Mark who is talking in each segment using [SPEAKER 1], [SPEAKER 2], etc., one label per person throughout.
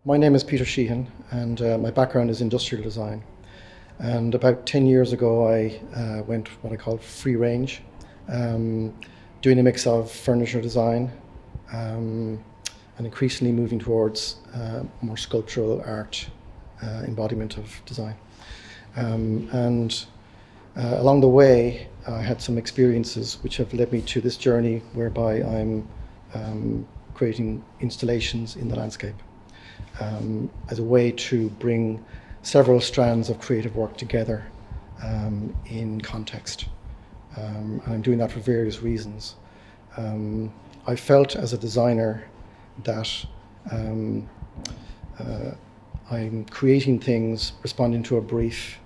[SPEAKER 1] My name is Peter Sheehan, and my background is industrial design. And about 10 years ago, I went what I call free range, um, doing a mix of furniture design um, and increasingly moving towards more sculptural art embodiment of design. And along the way, I had some experiences which have led me to this journey whereby I'm creating installations in the landscape as a way to bring several strands of creative work together in context. And I'm doing that for various reasons. I felt as a designer that um, I'm creating things responding to a brief,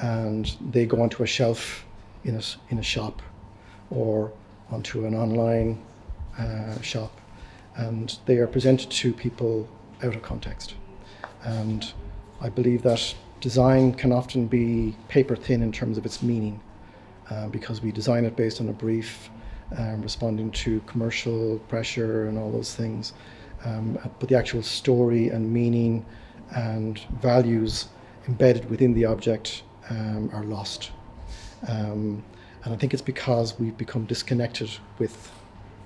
[SPEAKER 1] and they go onto a shelf in a shop or onto an online shop, and they are presented to people out of context. And I believe that design can often be paper thin in terms of its meaning, because we design it based on a brief, responding to commercial pressure and all those things. But the actual story and meaning and values embedded within the object are lost. And I think it's because we've become disconnected with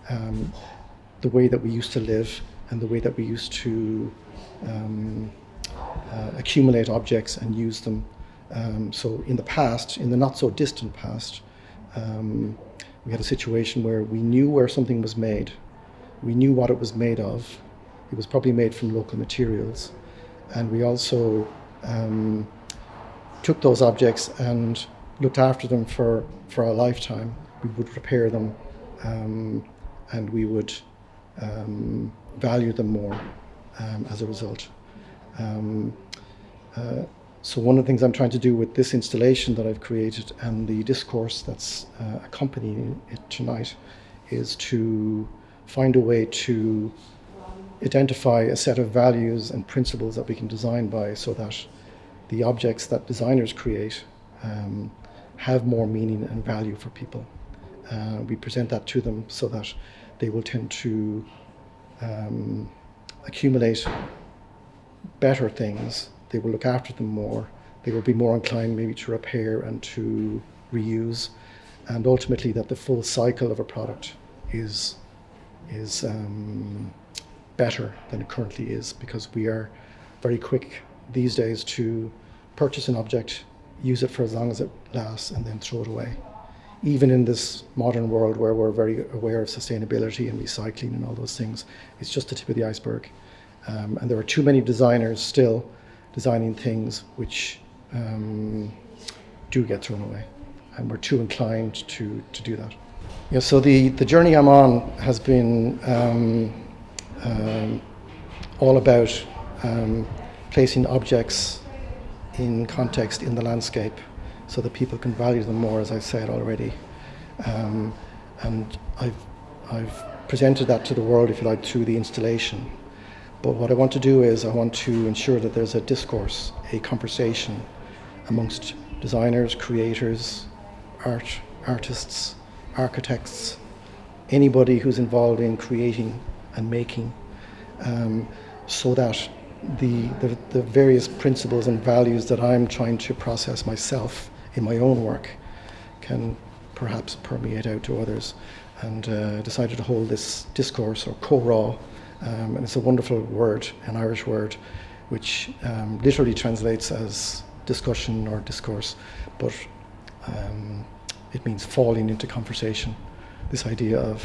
[SPEAKER 1] the way that we used to live and the way that we used to accumulate objects and use them. So in the past, in the not so distant past, we had a situation where we knew where something was made. We knew what it was made of. It was probably made from local materials. And we also took those objects and looked after them for a lifetime. We would repair them, and we would value them more as a result. So one of the things I'm trying to do with this installation that I've created and the discourse that's accompanying it tonight is to find a way to identify a set of values and principles that we can design by, so that the objects that designers create have more meaning and value for people. We present that to them so that they will tend to accumulate better things. They will look after them more. They will be more inclined maybe to repair and to reuse, and ultimately that the full cycle of a product is better than it currently is, because we are very quick these days to purchase an object, use it for as long as it lasts, and then throw it away. Even in this modern world where we're very aware of sustainability and recycling and all those things, it's just the tip of the iceberg. And there are too many designers still designing things which do get thrown away, and we're too inclined to do that. Yeah, so the journey I'm on has been all about placing objects in context in the landscape so that people can value them more, as I've said already. And I've presented that to the world, if you like, through the installation. But what I want to do is I want to ensure that there's a discourse, a conversation amongst designers, creators, artists, architects, anybody who's involved in creating and making, so that the various principles and values that I'm trying to process myself in my own work can perhaps permeate out to others. And decided to hold this discourse, or co-raw, and it's a wonderful word, an Irish word, which literally translates as discussion or discourse, but it means falling into conversation. This idea of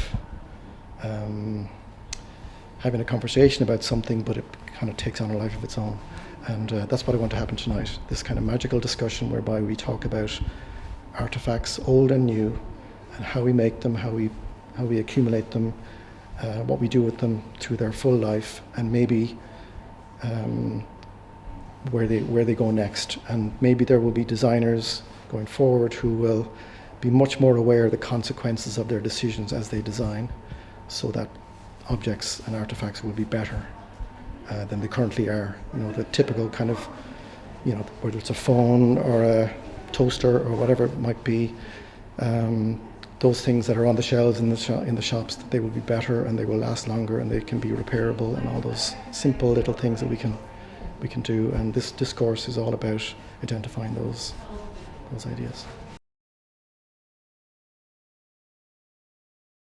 [SPEAKER 1] having a conversation about something, but it kind of takes on a life of its own. And that's what I want to happen tonight, this kind of magical discussion whereby we talk about artifacts, old and new, and how we make them, how we accumulate them, what we do with them through their full life, and maybe where they go next. And maybe there will be designers going forward who will be much more aware of the consequences of their decisions as they design, so that objects and artifacts will be better than they currently are. You know, the typical kind of, whether it's a phone or a toaster or whatever it might be, those things that are on the shelves in the shops, that they will be better and they will last longer and they can be repairable, and all those simple little things that we can do. And this discourse is all about identifying those ideas.